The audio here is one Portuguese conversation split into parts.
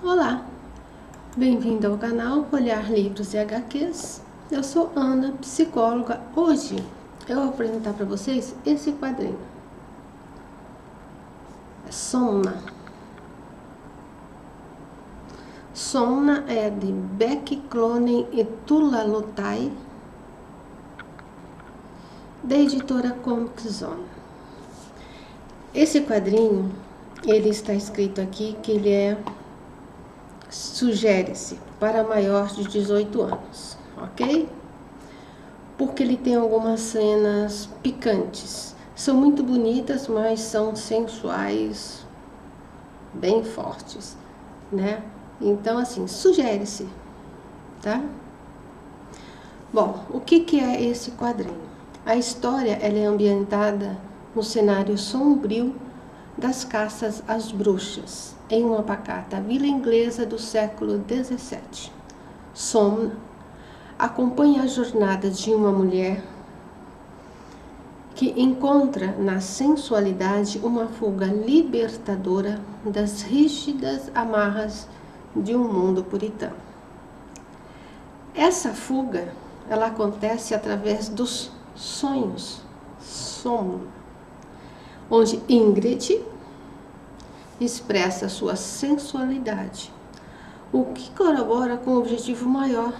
Olá, bem-vindo ao canal Olhar Livros e HQs. Eu sou Ana, psicóloga. Hoje eu vou apresentar para vocês esse quadrinho. Somna. Somna é de Becky Clonen e Tula Lotay, da editora Comic Zone. Esse quadrinho, ele está escrito aqui que ele sugere-se para maior de 18 anos, ok? Porque ele tem algumas cenas picantes. São muito bonitas, mas são sensuais, bem fortes, né? Então, assim, sugere-se, tá? Bom, o que é esse quadrinho? A história ela é ambientada no cenário sombrio das caças às bruxas, em uma pacata vila inglesa do século XVII. Somna acompanha a jornada de uma mulher que encontra na sensualidade uma fuga libertadora das rígidas amarras de um mundo puritano. Essa fuga, ela acontece através dos sonhos, sono, onde Ingrid expressa sua sensualidade, o que corrobora com o objetivo maior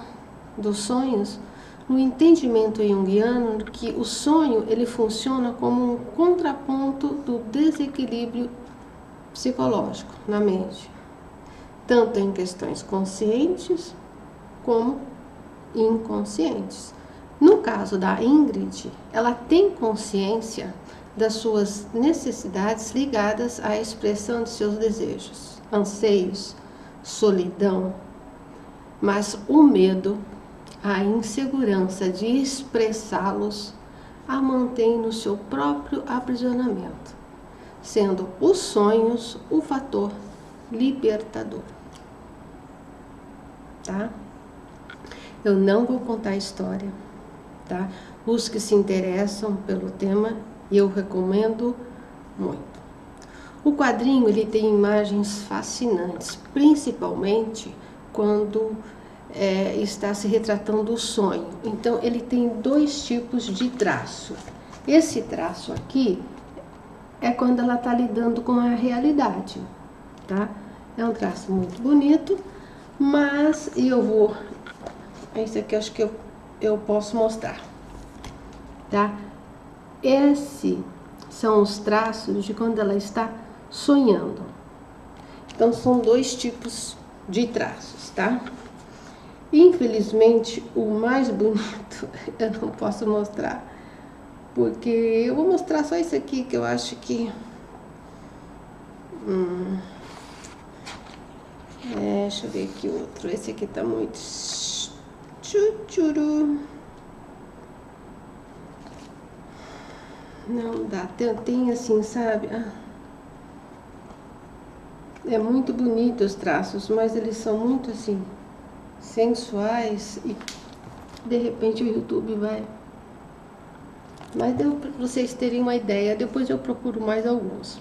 dos sonhos, no entendimento junguiano que o sonho ele funciona como um contraponto do desequilíbrio psicológico na mente, tanto em questões conscientes como inconscientes. No caso da Ingrid, ela tem consciência das suas necessidades ligadas à expressão de seus desejos, anseios, solidão, mas o medo, a insegurança de expressá-los a mantém no seu próprio aprisionamento, sendo os sonhos o fator libertador. Tá? Eu não vou contar a história, tá? Os que se interessam pelo tema, eu recomendo muito. O quadrinho ele tem imagens fascinantes, principalmente quando está se retratando o sonho. Então ele tem dois tipos de traço. Esse traço aqui é quando ela está lidando com a realidade, tá? É um traço muito bonito, mas esse aqui eu acho que eu posso mostrar, tá? Esses são os traços de quando ela está sonhando. Então são dois tipos de traços, tá? Infelizmente o mais bonito eu não posso mostrar, porque eu vou mostrar só esse aqui que eu acho que deixa eu ver aqui outro. Esse aqui tá muito tchutchuru. Não dá, tem assim, sabe? É muito bonito os traços, mas eles são muito assim sensuais e de repente o YouTube vai. Mas deu para vocês terem uma ideia, depois eu procuro mais alguns.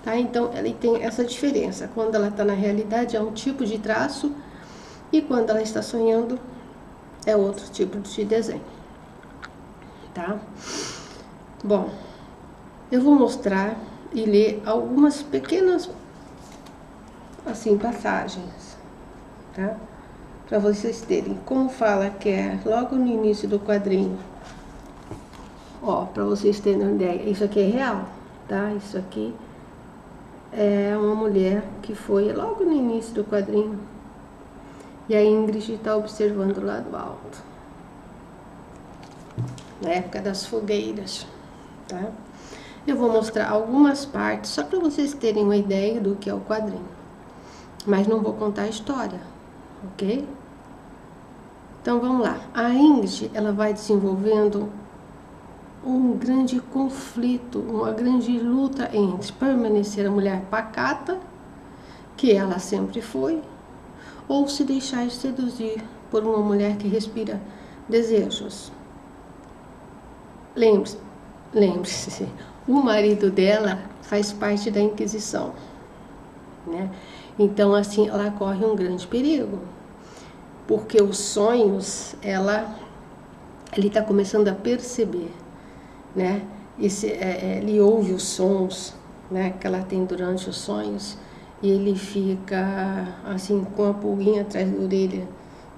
Tá? Então ela tem essa diferença. Quando ela está na realidade é um tipo de traço e quando ela está sonhando é outro tipo de desenho. Tá? Bom, eu vou mostrar e ler algumas pequenas assim passagens, tá? Para vocês terem como fala que é logo no início do quadrinho. Ó, para vocês terem uma ideia, isso aqui é real, tá? Isso aqui é uma mulher que foi logo no início do quadrinho e a Ingrid está observando lá do alto, na época das fogueiras, tá? Eu vou mostrar algumas partes só para vocês terem uma ideia do que é o quadrinho, mas não vou contar a história, ok? Então vamos lá. A Ingrid ela vai desenvolvendo um grande conflito, uma grande luta entre permanecer a mulher pacata, que ela sempre foi, ou se deixar seduzir por uma mulher que respira desejos. Lembre-se, o marido dela faz parte da Inquisição. né? Então, assim, ela corre um grande perigo, porque os sonhos, ele está começando a perceber, né? Ele ouve os sons, né, que ela tem durante os sonhos, e ele fica assim com a pulguinha atrás da orelha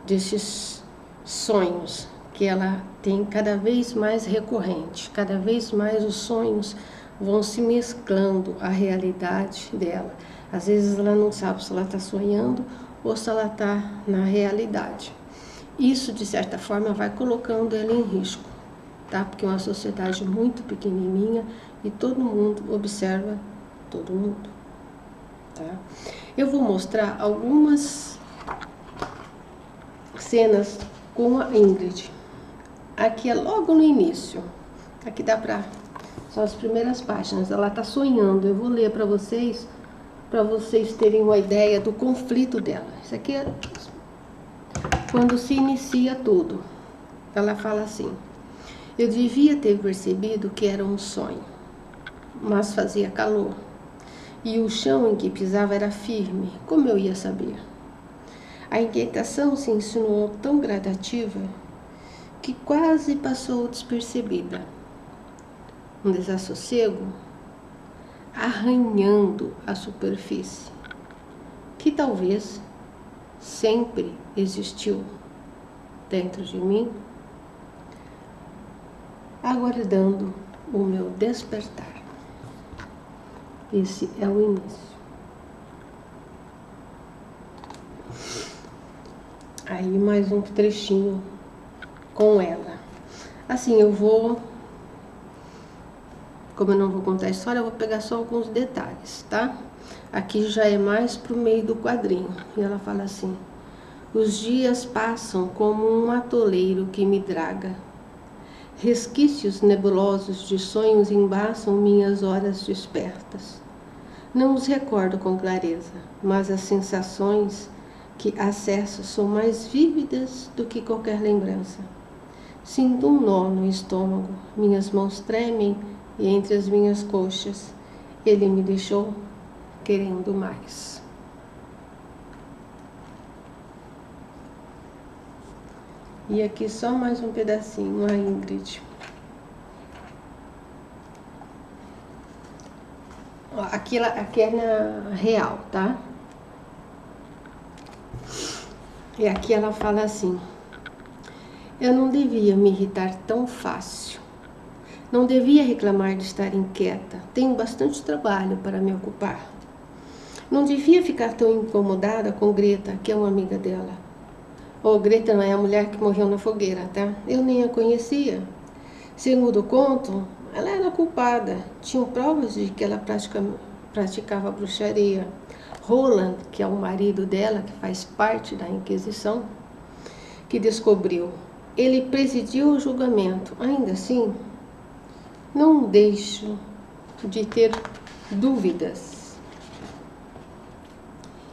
desses sonhos que ela tem cada vez mais recorrente, cada vez mais os sonhos vão se mesclando à realidade dela. Às vezes ela não sabe se ela está sonhando ou se ela está na realidade. Isso, de certa forma, vai colocando ela em risco, tá? Porque é uma sociedade muito pequenininha e todo mundo observa todo mundo, tá? Eu vou mostrar algumas cenas com a Ingrid. Aqui é logo no início. Aqui dá pra... São as primeiras páginas. Ela tá sonhando. Eu vou ler para vocês terem uma ideia do conflito dela. Isso aqui é quando se inicia tudo. Ela fala assim: eu devia ter percebido que era um sonho, mas fazia calor. E o chão em que pisava era firme. Como eu ia saber? A inquietação se insinuou tão gradativa que quase passou despercebida. Um desassossego arranhando a superfície, que talvez sempre existiu dentro de mim, aguardando o meu despertar. Esse é o início. Aí mais um trechinho com ela. Assim, como eu não vou contar a história, eu vou pegar só alguns detalhes, tá? Aqui já é mais pro meio do quadrinho. E ela fala assim: os dias passam como um atoleiro que me draga. Resquícios nebulosos de sonhos embaçam minhas horas despertas. Não os recordo com clareza, mas as sensações que acesso são mais vívidas do que qualquer lembrança. Sinto um nó no estômago, minhas mãos tremem e entre as minhas coxas. Ele me deixou querendo mais. E aqui só mais um pedacinho, a Ingrid. Ó, aqui é na real, tá? E aqui ela fala assim: eu não devia me irritar tão fácil. Não devia reclamar de estar inquieta. Tenho bastante trabalho para me ocupar. Não devia ficar tão incomodada com Greta, que é uma amiga dela. Greta não é a mulher que morreu na fogueira, tá? Eu nem a conhecia. Segundo o conto, ela era culpada. Tinham provas de que ela praticava bruxaria. Roland, que é o marido dela, que faz parte da Inquisição, que descobriu. Ele presidiu o julgamento. Ainda assim, não deixo de ter dúvidas.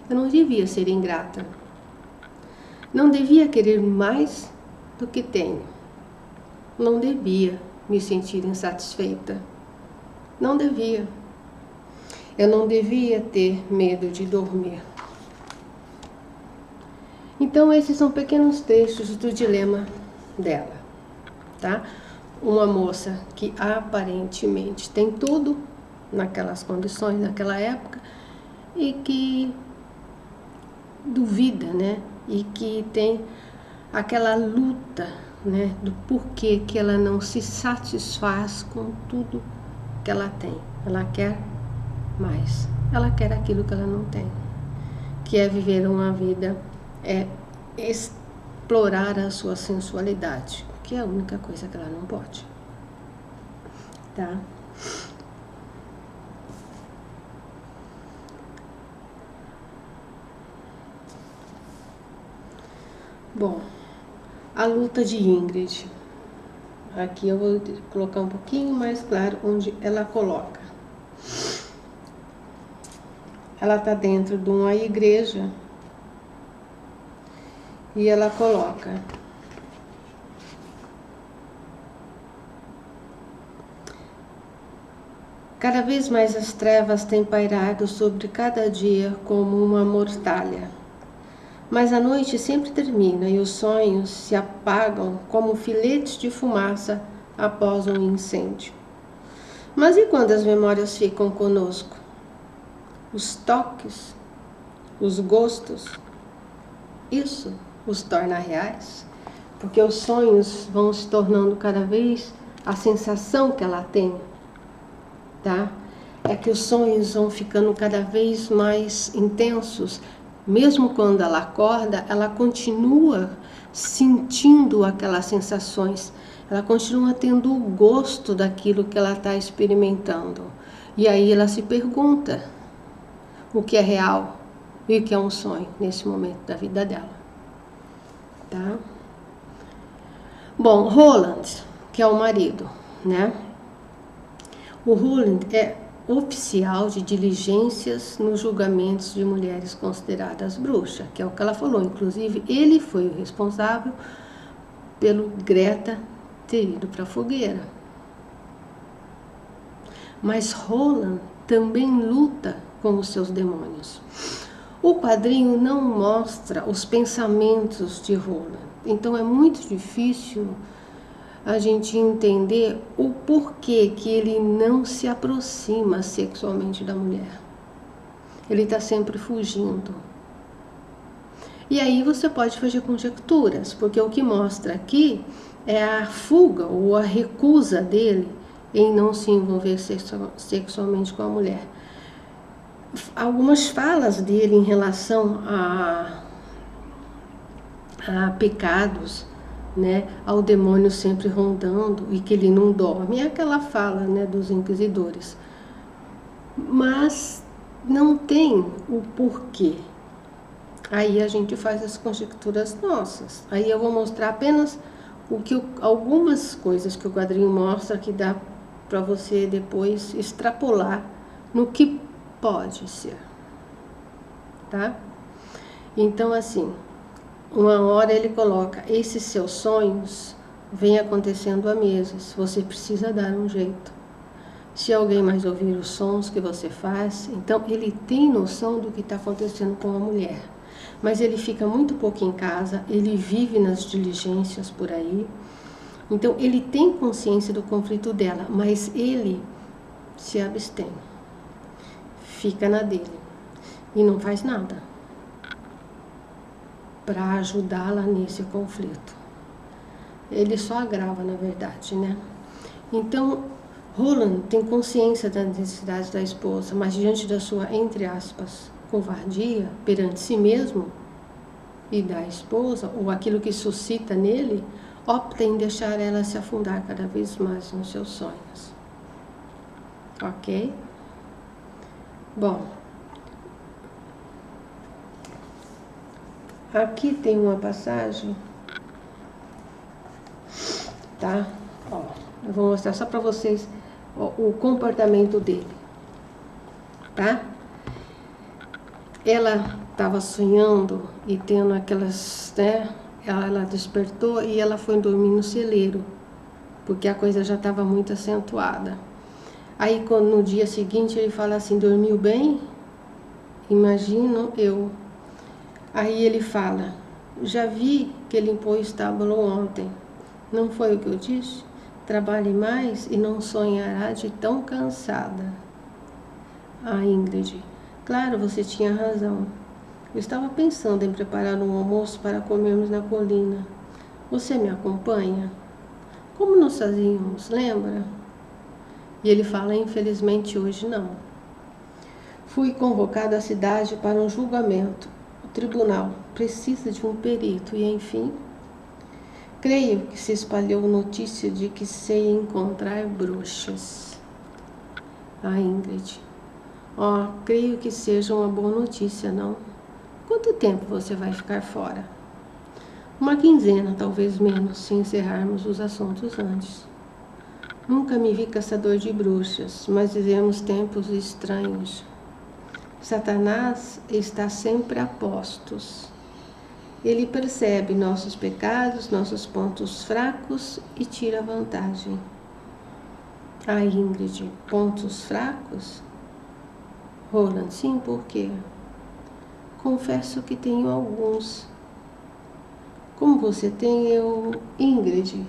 Eu não devia ser ingrata. Não devia querer mais do que tenho. Não devia me sentir insatisfeita. Não devia. Eu não devia ter medo de dormir. Então, esses são pequenos trechos do dilema dela, tá? Uma moça que aparentemente tem tudo naquelas condições, naquela época, e que duvida, né? E que tem aquela luta, né? Do porquê que ela não se satisfaz com tudo que ela tem. Ela quer mais. Ela quer aquilo que ela não tem, que é viver uma vida, explorar a sua sensualidade, que é a única coisa que ela não pode, tá? Bom, a luta de Ingrid. Aqui eu vou colocar um pouquinho mais claro onde ela coloca. Ela está dentro de uma igreja e ela coloca: Cada vez mais as trevas têm pairado sobre cada dia como uma mortalha. Mas a noite sempre termina e os sonhos se apagam como filetes de fumaça após um incêndio. Mas e quando as memórias ficam conosco? Os toques, os gostos, isso os torna reais? Porque os sonhos vão se tornando cada vez a sensação que ela tem, tá? É que os sonhos vão ficando cada vez mais intensos. Mesmo quando ela acorda, ela continua sentindo aquelas sensações. Ela continua tendo o gosto daquilo que ela está experimentando. E aí ela se pergunta o que é real e o que é um sonho nesse momento da vida dela, tá? Bom, Roland, que é o marido, né? O Roland é oficial de diligências nos julgamentos de mulheres consideradas bruxas, que é o que ela falou. Inclusive, ele foi o responsável pelo Greta ter ido para a fogueira. Mas Roland também luta com os seus demônios. O quadrinho não mostra os pensamentos de Roland, então é muito difícil a gente entender o porquê que ele não se aproxima sexualmente da mulher. Ele está sempre fugindo. E aí você pode fazer conjecturas, porque o que mostra aqui é a fuga ou a recusa dele em não se envolver sexualmente com a mulher. Algumas falas dele em relação a pecados, né, ao demônio sempre rondando e que ele não dorme, é aquela fala, né, dos inquisidores, mas não tem o porquê. Aí a gente faz as conjecturas nossas. Aí eu vou mostrar apenas algumas coisas que o quadrinho mostra que dá para você depois extrapolar no que pode ser, tá? Então assim, uma hora ele coloca, esses seus sonhos vêm acontecendo há meses, você precisa dar um jeito. Se alguém mais ouvir os sons que você faz, então ele tem noção do que está acontecendo com a mulher. Mas ele fica muito pouco em casa, ele vive nas diligências por aí. Então ele tem consciência do conflito dela, mas ele se abstém. Fica na dele e não faz nada para ajudá-la nesse conflito. Ele só agrava, na verdade, né? Então, Roland tem consciência da necessidade da esposa, mas diante da sua, entre aspas, covardia perante si mesmo e da esposa, ou aquilo que suscita nele, opta em deixar ela se afundar cada vez mais nos seus sonhos. Ok? Bom, aqui tem uma passagem, tá? Ó, eu vou mostrar só para vocês o comportamento dele, tá? Ela estava sonhando e tendo aquelas, né? Ela despertou e ela foi dormir no celeiro, porque a coisa já estava muito acentuada. Aí, no dia seguinte, ele fala assim, dormiu bem? Imagino eu. Aí ele fala, já vi que limpou o estábulo ontem. Não foi o que eu disse? Trabalhe mais e não sonhará de tão cansada. Ah, Ingrid, claro, você tinha razão. Eu estava pensando em preparar um almoço para comermos na colina. Você me acompanha? Como nós fazíamos, lembra? E ele fala, infelizmente hoje não. Fui convocado à cidade para um julgamento. O tribunal precisa de um perito e, enfim, creio que se espalhou notícia de que sei encontrar bruxas. Ah, Ingrid, creio que seja uma boa notícia, não? Quanto tempo você vai ficar fora? Uma quinzena, talvez menos, se encerrarmos os assuntos antes. Nunca me vi caçador de bruxas, mas vivemos tempos estranhos. Satanás está sempre a postos. Ele percebe nossos pecados, nossos pontos fracos e tira vantagem. a Ingrid pontos fracos? Roland, sim, por quê? Confesso que tenho alguns. Como você tem, eu... Ingrid,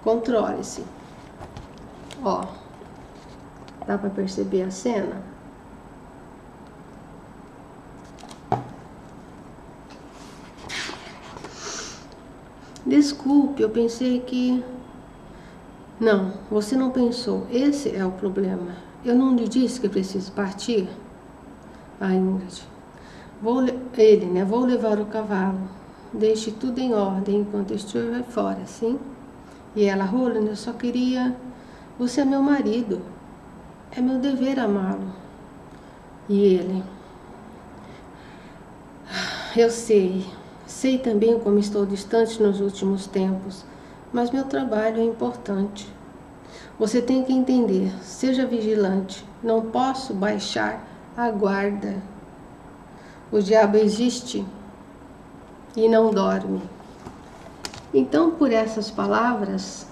controle-se. Ó, dá para perceber a cena? Desculpe, eu pensei que... Não, você não pensou. Esse é o problema. Eu não lhe disse que preciso partir? A Ingrid. Vou levar o cavalo. Deixe tudo em ordem enquanto estiver fora, sim? E ela, Roland, eu só queria... Você é meu marido. É meu dever amá-lo. E ele... Eu sei. Sei também como estou distante nos últimos tempos. Mas meu trabalho é importante. Você tem que entender. Seja vigilante. Não posso baixar a guarda. O diabo existe e não dorme. Então, por essas palavras,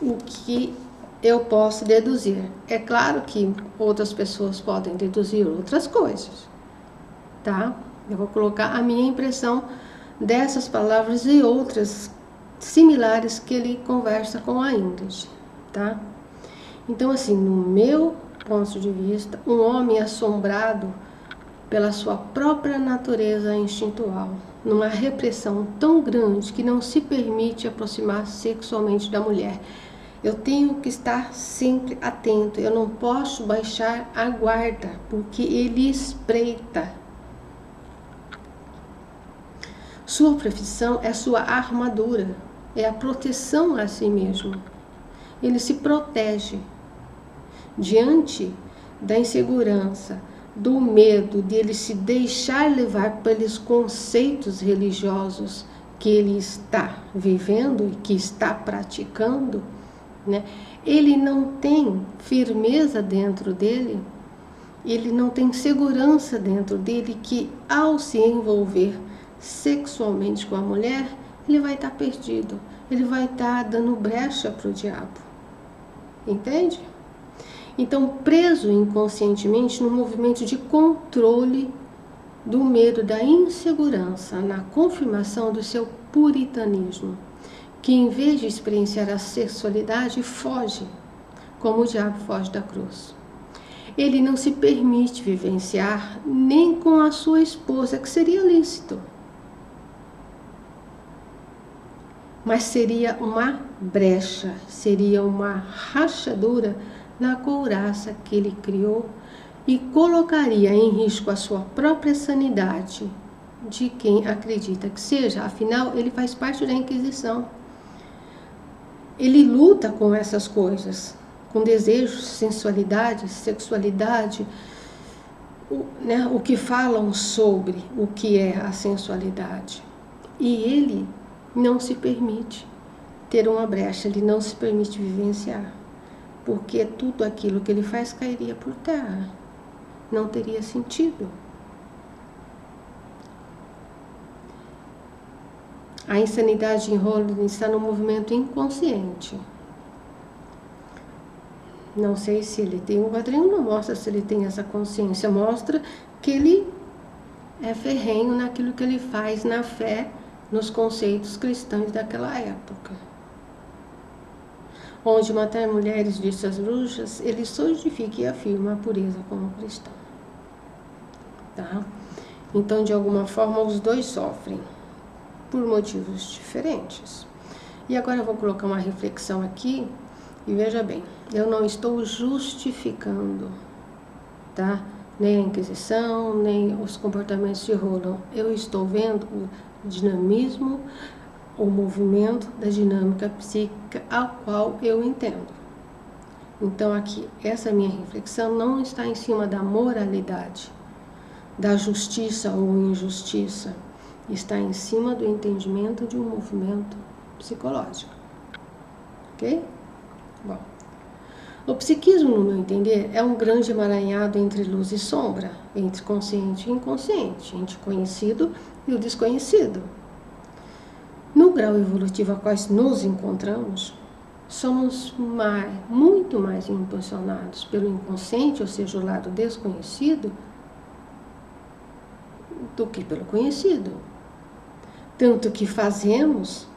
o que eu posso deduzir? É claro que outras pessoas podem deduzir outras coisas, tá? Eu vou colocar a minha impressão dessas palavras e outras similares que ele conversa com a Ingrid, tá? Então, assim, no meu ponto de vista, um homem assombrado pela sua própria natureza instintual, numa repressão tão grande que não se permite aproximar sexualmente da mulher. Eu tenho que estar sempre atento, eu não posso baixar a guarda, porque ele espreita. Sua profissão é sua armadura, é a proteção a si mesmo. Ele se protege diante da insegurança, do medo dele se deixar levar pelos conceitos religiosos que ele está vivendo e que está praticando, né? Ele não tem firmeza dentro dele, ele não tem segurança dentro dele que ao se envolver sexualmente com a mulher, ele vai estar perdido, ele vai estar dando brecha para o diabo, entende? Então, preso inconscientemente no movimento de controle do medo, da insegurança, na confirmação do seu puritanismo, que em vez de experienciar a sexualidade, foge, como o diabo foge da cruz. Ele não se permite vivenciar nem com a sua esposa, que seria lícito, mas seria uma brecha, seria uma rachadura na couraça que ele criou e colocaria em risco a sua própria sanidade de quem acredita que seja. Afinal, ele faz parte da Inquisição. Ele luta com essas coisas, com desejos, sensualidade, sexualidade, o que falam sobre o que é a sensualidade. E ele não se permite ter uma brecha, ele não se permite vivenciar, porque tudo aquilo que ele faz cairia por terra, não teria sentido. A insanidade em Roland está no movimento inconsciente. Não sei se ele tem, o quadrinho não mostra se ele tem essa consciência, mostra que ele é ferrenho naquilo que ele faz na fé, nos conceitos cristãos daquela época. Onde matar mulheres, disse as bruxas, ele solidifica e afirma a pureza como cristão. Tá? Então, de alguma forma, os dois sofrem, por motivos diferentes. E agora eu vou colocar uma reflexão aqui, e veja bem, eu não estou justificando, tá? Nem a Inquisição, nem os comportamentos de Roland. Eu estou vendo o dinamismo, o movimento da dinâmica psíquica ao qual eu entendo. Então aqui, essa minha reflexão não está em cima da moralidade, da justiça ou injustiça, está em cima do entendimento de um movimento psicológico. Ok? Bom, o psiquismo, no meu entender, é um grande emaranhado entre luz e sombra, entre consciente e inconsciente, entre conhecido e o desconhecido. No grau evolutivo a qual nos encontramos, somos muito mais impulsionados pelo inconsciente, ou seja, o lado desconhecido, do que pelo conhecido. Tanto que fazemos,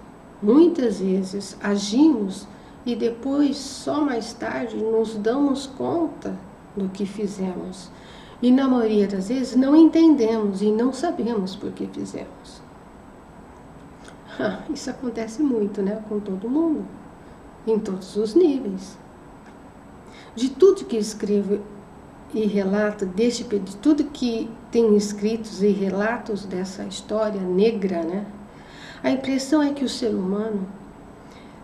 muitas vezes agimos e depois, só mais tarde, nos damos conta do que fizemos. E na maioria das vezes não entendemos e não sabemos por que fizemos. Isso acontece muito, né? Com todo mundo, em todos os níveis. De tudo que escrevo e relato, de tudo que tem escritos e relatos dessa história negra, né? A impressão é que o ser humano,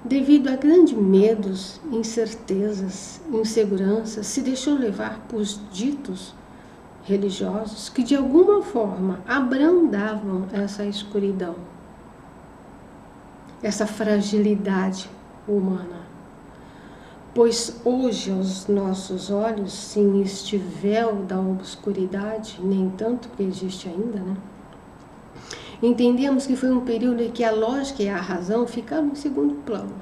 devido a grandes medos, incertezas, inseguranças, se deixou levar por ditos religiosos que de alguma forma abrandavam essa escuridão, essa fragilidade humana. Pois hoje, aos nossos olhos, sem este véu da obscuridade, nem tanto que existe ainda, né? Entendemos que foi um período em que a lógica e a razão ficaram em segundo plano.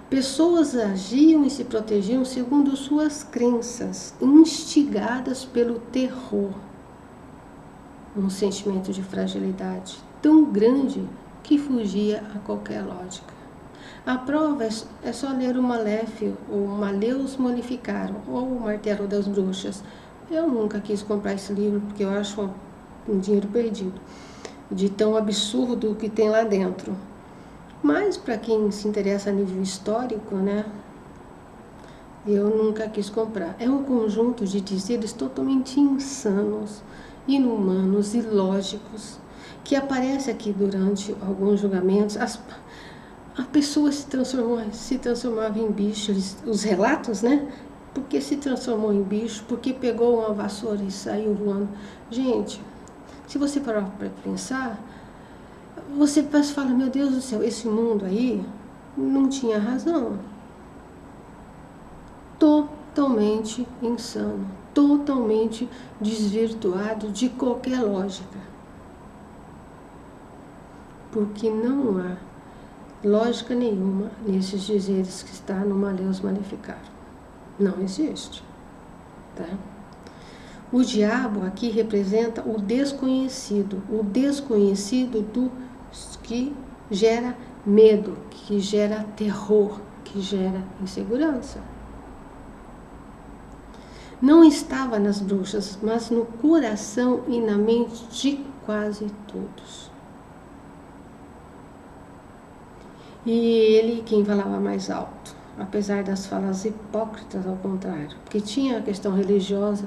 Pessoas agiam e se protegiam segundo suas crenças, instigadas pelo terror. Um sentimento de fragilidade tão grande que fugia a qualquer lógica. A prova é só ler o Maléfico, ou Maleus Maleficarum, ou o Martelo das Bruxas. Eu nunca quis comprar esse livro porque eu acho um dinheiro perdido, de tão absurdo o que tem lá dentro. Mas para quem se interessa a nível histórico, né, eu nunca quis comprar. É um conjunto de dizeres totalmente insanos, inumanos, ilógicos, que aparece aqui durante alguns julgamentos. A pessoa se transformava em bicho, os relatos, né? Porque se transformou em bicho, porque pegou uma vassoura e saiu voando. Gente, se você parar para pensar, você fala, meu Deus do céu, esse mundo aí não tinha razão. Totalmente insano, totalmente desvirtuado de qualquer lógica. Porque não há lógica nenhuma nesses dizeres que está no Maleus Maleficarum. Não existe. Tá? O diabo aqui representa o desconhecido do que gera medo, que gera terror, que gera insegurança. Não estava nas bruxas, mas no coração e na mente de quase todos. E ele quem falava mais alto, apesar das falas hipócritas ao contrário, porque tinha a questão religiosa,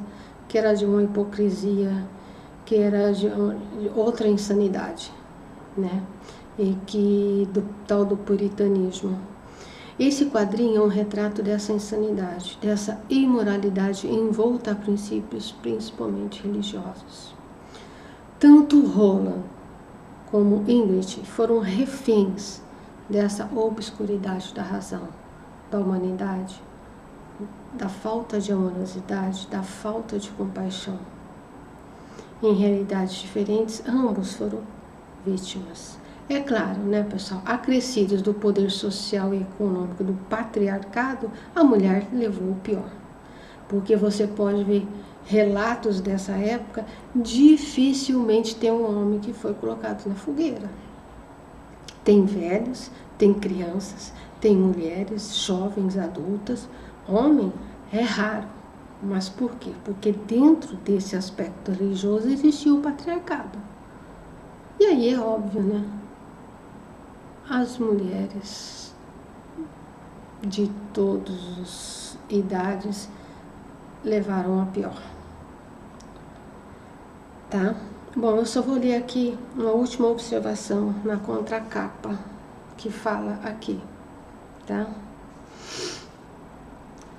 que era de uma hipocrisia, que era de outra insanidade, né? E que do tal do puritanismo. Esse quadrinho é um retrato dessa insanidade, dessa imoralidade envolta a princípios principalmente religiosos. Tanto Roland como Ingrid foram reféns dessa obscuridade da razão, da humanidade, da falta de amorosidade, da falta de compaixão. Em realidades diferentes, ambos foram vítimas. É claro, né, pessoal, acrescidos do poder social e econômico do patriarcado, a mulher levou o pior. Porque você pode ver relatos dessa época, dificilmente tem um homem que foi colocado na fogueira. Tem velhos, tem crianças, tem mulheres, jovens, adultas. Homem é raro. Mas por quê? Porque dentro desse aspecto religioso existia o patriarcado. E aí é óbvio, né? As mulheres de todas as idades levaram a pior. Tá? Bom, eu só vou ler aqui uma última observação na contracapa que fala aqui, tá?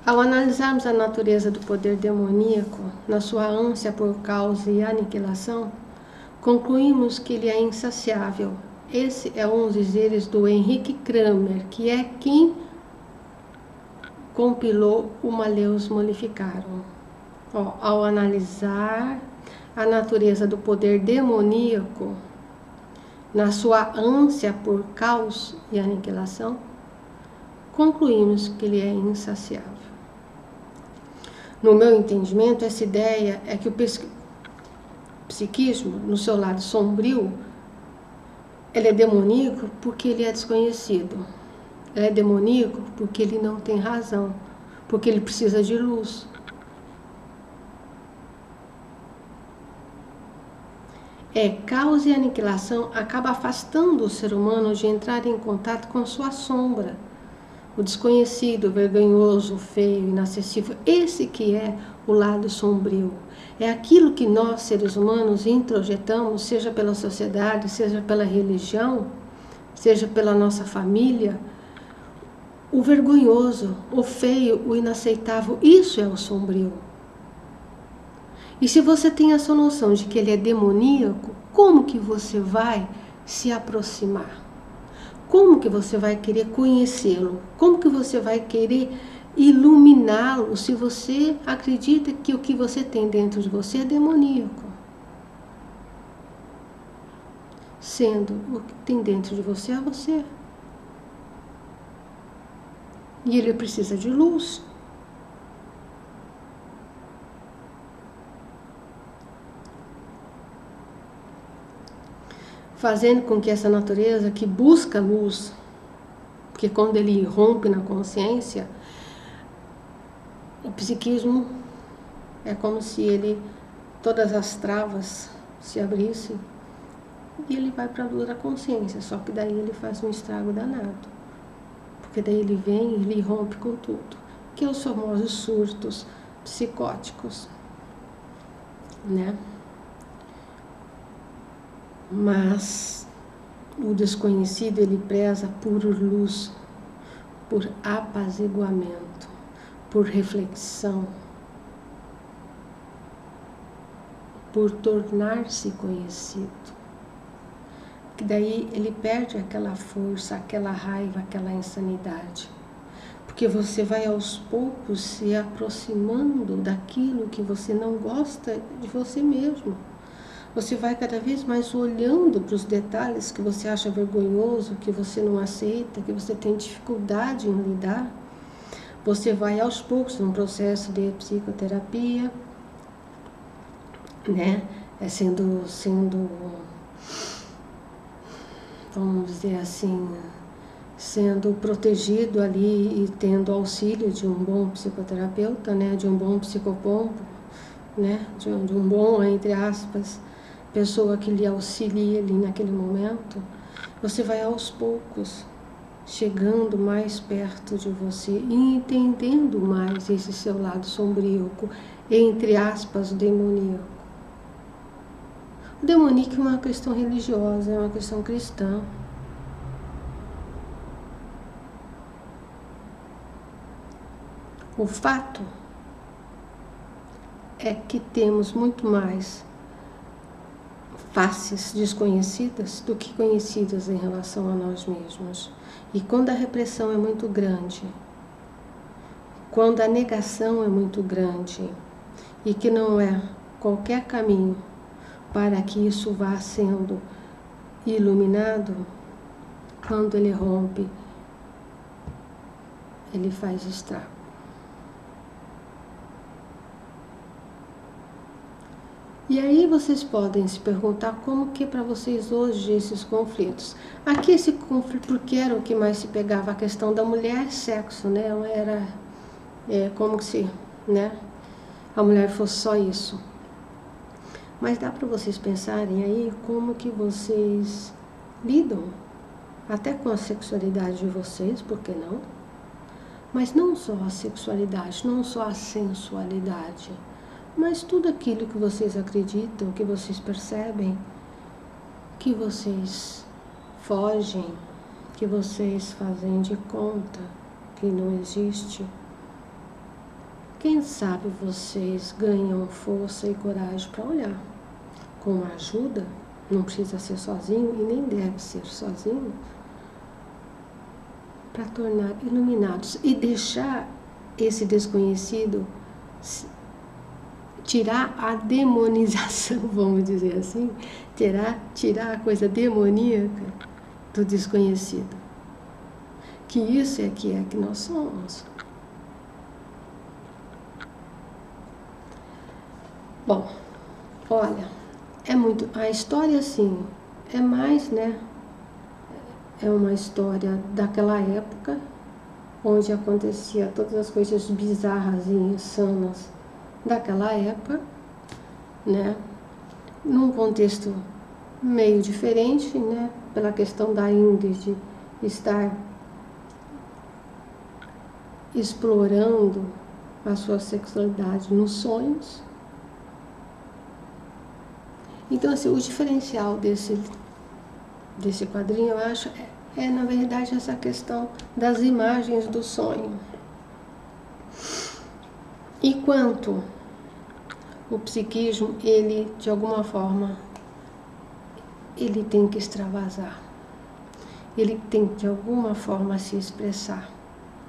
Ao analisarmos a natureza do poder demoníaco, na sua ânsia por causa e aniquilação, concluímos que ele é insaciável. Esse é um dos dizeres do Henrique Kramer, que é quem compilou o Maleus Maleficarum. Ao analisar a natureza do poder demoníaco, na sua ânsia por caos e aniquilação, concluímos que ele é insaciável. No meu entendimento, essa ideia é que o psiquismo, no seu lado sombrio, ele é demoníaco porque ele é desconhecido. Ele é demoníaco porque ele não tem razão, porque ele precisa de luz. Caos e aniquilação acaba afastando o ser humano de entrar em contato com sua sombra, o desconhecido, o vergonhoso, o feio, o inacessível. Esse que é o lado sombrio. É aquilo que nós, seres humanos, introjetamos, seja pela sociedade, seja pela religião, seja pela nossa família. O vergonhoso, o feio, o inaceitável, isso é o sombrio. E se você tem essa noção de que ele é demoníaco, como que você vai se aproximar? Como que você vai querer conhecê-lo? Como que você vai querer iluminá-lo se você acredita que o que você tem dentro de você é demoníaco? Sendo o que tem dentro de você é você. E ele precisa de luz. Fazendo com que essa natureza que busca luz, porque quando ele rompe na consciência, o psiquismo é como se todas as travas se abrissem e ele vai para a luz da consciência, só que daí ele faz um estrago danado, porque daí ele vem e ele rompe com tudo, que é os famosos surtos psicóticos, né? Mas o desconhecido, ele preza por luz, por apaziguamento, por reflexão, por tornar-se conhecido. Que daí ele perde aquela força, aquela raiva, aquela insanidade. Porque você vai aos poucos se aproximando daquilo que você não gosta de você mesmo. Você vai cada vez mais olhando para os detalhes que você acha vergonhoso, que você não aceita, que você tem dificuldade em lidar. Você vai aos poucos num processo de psicoterapia, né? Sendo, vamos dizer assim, sendo protegido ali e tendo auxílio de um bom psicoterapeuta, né? De um bom psicopompo, né? De um bom, entre aspas, pessoa que lhe auxilia ali naquele momento. Você vai aos poucos chegando mais perto de você e entendendo mais esse seu lado sombrio, entre aspas, demoníaco. O demoníaco é uma questão religiosa, é uma questão cristã. O fato é que temos muito mais faces desconhecidas do que conhecidas em relação a nós mesmos. E quando a repressão é muito grande, quando a negação é muito grande, e que não é qualquer caminho para que isso vá sendo iluminado, quando ele rompe, ele faz estrago. E aí vocês podem se perguntar como que para vocês hoje esses conflitos. Aqui esse conflito, porque era o que mais se pegava, a questão da mulher sexo, né? Era como se, né, a mulher fosse só isso. Mas dá para vocês pensarem aí como que vocês lidam até com a sexualidade de vocês, por que não? Mas não só a sexualidade, não só a sensualidade, mas tudo aquilo que vocês acreditam, que vocês percebem, que vocês fogem, que vocês fazem de conta que não existe. Quem sabe vocês ganham força e coragem para olhar. Com a ajuda, não precisa ser sozinho e nem deve ser sozinho, para tornar iluminados e deixar esse desconhecido, tirar a demonização, vamos dizer assim, tirar a coisa demoníaca do desconhecido. que isso é que nós somos. Bom, olha, a história assim, é mais, né, é uma história daquela época, onde acontecia todas as coisas bizarras e insanas daquela época, né, num contexto meio diferente, né, pela questão da Ingrid estar explorando a sua sexualidade nos sonhos. Então, assim, o diferencial desse quadrinho, eu acho, na verdade, essa questão das imagens do sonho. E quanto o psiquismo, ele, de alguma forma, ele tem que extravasar. Ele tem que, de alguma forma, se expressar.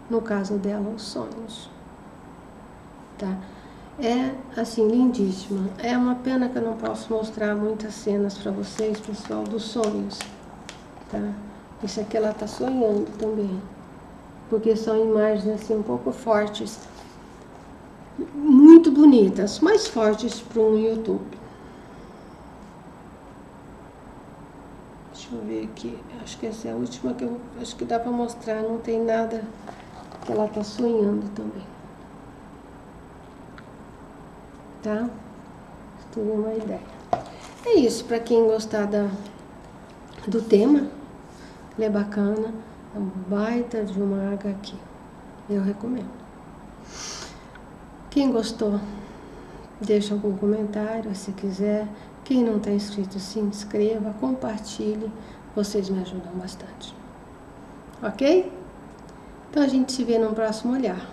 No caso dela, os sonhos. Tá? É, assim, lindíssima. É uma pena que eu não posso mostrar muitas cenas para vocês, pessoal, dos sonhos. Tá? Isso aqui ela tá sonhando também. Porque são imagens, assim, um pouco fortes. Muito bonitas, mais fortes para um YouTube. Deixa eu ver aqui. Acho que essa é a última que eu acho que dá para mostrar. Não tem nada que ela tá sonhando também. Tá? Pra ter uma ideia. É isso, para quem gostar do tema, ele é bacana, é um baita de uma HQ. Eu recomendo. Quem gostou, deixa algum comentário, se quiser. Quem não está inscrito, se inscreva, compartilhe, vocês me ajudam bastante. Ok? Então a gente se vê no próximo olhar.